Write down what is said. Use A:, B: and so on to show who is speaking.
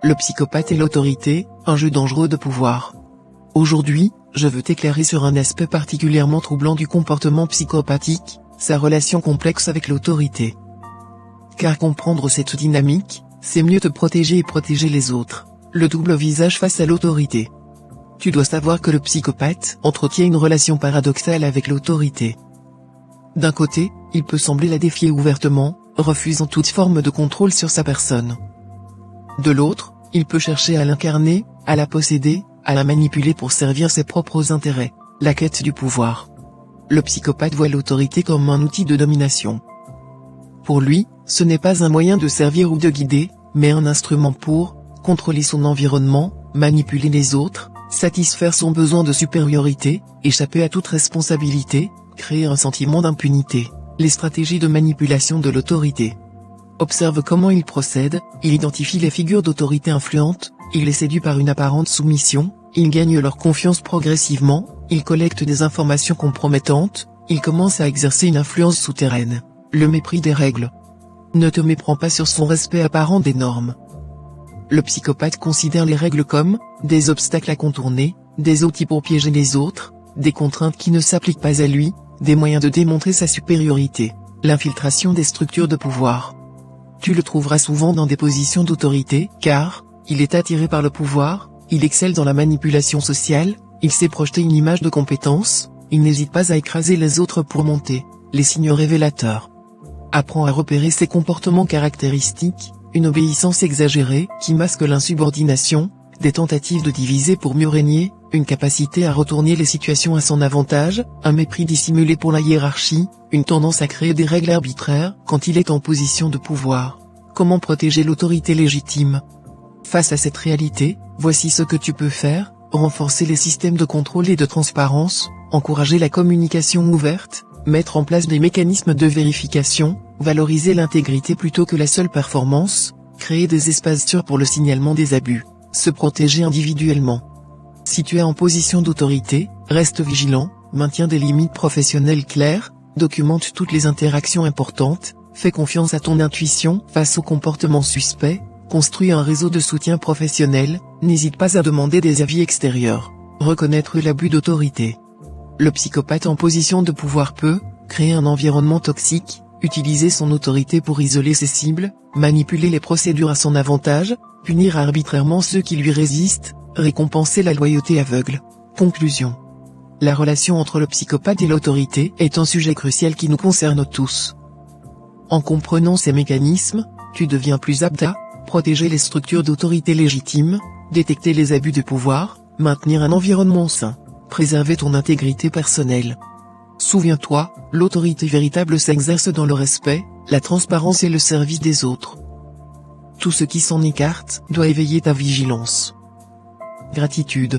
A: Le psychopathe et l'autorité, un jeu dangereux de pouvoir. Aujourd'hui, je veux t'éclairer sur un aspect particulièrement troublant du comportement psychopathique, sa relation complexe avec l'autorité. Car comprendre cette dynamique, c'est mieux te protéger et protéger les autres. Le double visage face à l'autorité. Tu dois savoir que le psychopathe entretient une relation paradoxale avec l'autorité. D'un côté, il peut sembler la défier ouvertement, refusant toute forme de contrôle sur sa personne. De l'autre, il peut chercher à l'incarner, à la posséder, à la manipuler pour servir ses propres intérêts, la quête du pouvoir. Le psychopathe voit l'autorité comme un outil de domination. Pour lui, ce n'est pas un moyen de servir ou de guider, mais un instrument pour contrôler son environnement, manipuler les autres, satisfaire son besoin de supériorité, échapper à toute responsabilité, créer un sentiment d'impunité. Les stratégies de manipulation de l'autorité. Observe comment il procède, il identifie les figures d'autorité influentes, il les séduit par une apparente soumission, il gagne leur confiance progressivement, il collecte des informations compromettantes, il commence à exercer une influence souterraine. Le mépris des règles. Ne te méprends pas sur son respect apparent des normes. Le psychopathe considère les règles comme des obstacles à contourner, des outils pour piéger les autres, des contraintes qui ne s'appliquent pas à lui, des moyens de démontrer sa supériorité. L'infiltration des structures de pouvoir. Tu le trouveras souvent dans des positions d'autorité, car il est attiré par le pouvoir, il excelle dans la manipulation sociale, il sait projeter une image de compétence, il n'hésite pas à écraser les autres pour monter. Les signes révélateurs. Apprends à repérer ses comportements caractéristiques, une obéissance exagérée qui masque l'insubordination, des tentatives de diviser pour mieux régner, une capacité à retourner les situations à son avantage, un mépris dissimulé pour la hiérarchie, une tendance à créer des règles arbitraires quand il est en position de pouvoir. Comment protéger l'autorité légitime? Face à cette réalité, voici ce que tu peux faire: renforcer les systèmes de contrôle et de transparence, encourager la communication ouverte, mettre en place des mécanismes de vérification, valoriser l'intégrité plutôt que la seule performance, créer des espaces sûrs pour le signalement des abus, se protéger individuellement. Si tu es en position d'autorité, reste vigilant, maintiens des limites professionnelles claires, documente toutes les interactions importantes, fais confiance à ton intuition face aux comportements suspects, construis un réseau de soutien professionnel, n'hésite pas à demander des avis extérieurs. Reconnaître l'abus d'autorité. Le psychopathe en position de pouvoir peut créer un environnement toxique, utiliser son autorité pour isoler ses cibles, manipuler les procédures à son avantage, punir arbitrairement ceux qui lui résistent, récompenser la loyauté aveugle. Conclusion. La relation entre le psychopathe et l'autorité est un sujet crucial qui nous concerne tous. En comprenant ces mécanismes, tu deviens plus apte à protéger les structures d'autorité légitimes, détecter les abus de pouvoir, maintenir un environnement sain, préserver ton intégrité personnelle. Souviens-toi, l'autorité véritable s'exerce dans le respect, la transparence et le service des autres. Tout ce qui s'en écarte doit éveiller ta vigilance. Gratitude.